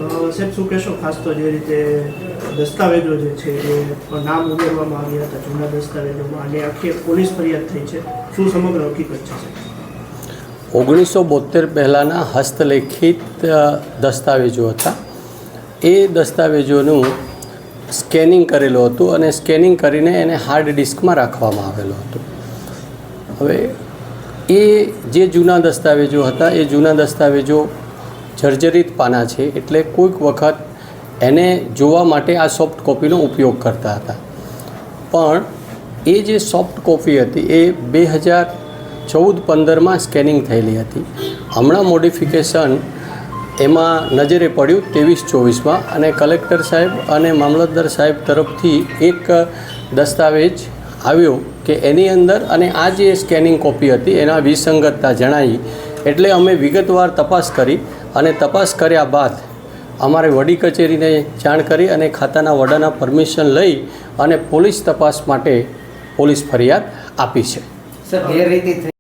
સાહેબ શું કહેશો ખાસ તો જે રીતે દસ્તાવેજો જે છે એ નામ ઉમેરવામાં આવ્યા હતા જૂના દસ્તાવેજોમાં અને આખી પોલીસ ફરિયાદ થઈ છે, શું સમગ્ર હકીકત છે સાહેબ? 1972 પહેલાંના હસ્તલેખિત દસ્તાવેજો હતા. એ દસ્તાવેજોનું સ્કેનિંગ કરેલું હતું અને સ્કેનિંગ કરીને એને હાર્ડ ડિસ્કમાં રાખવામાં આવેલું હતું. હવે એ જે જૂના દસ્તાવેજો હતા એ જૂના દસ્તાવેજો જર્જરિત પાના છે, એટલે કોઈક વખત એને જોવા માટે આ સોફ્ટ કોપીનો ઉપયોગ કરતા હતા. પણ એ જે સોફ્ટ કોપી હતી એ 2014-15માં સ્કેનિંગ થયેલી હતી. હમણાં મોડિફિકેશન એમાં નજરે પડ્યું 23-24માં, અને કલેક્ટર સાહેબ અને મામલતદાર સાહેબ તરફથી એક દસ્તાવેજ આવ્યો કે એની અંદર અને આ જે સ્કેનિંગ કોપી હતી એના વિસંગતતા જણાવી. એટલે અમે વિગતવાર તપાસ કરી અને તપાસ કર્યા બાદ અમારે વડી કચેરીને જાણ કરી અને ખાતાના વડાના પરમિશન લઈ અને પોલીસ તપાસ માટે પોલીસ ફરિયાદ આપી છે. સર, ગેરરીતિ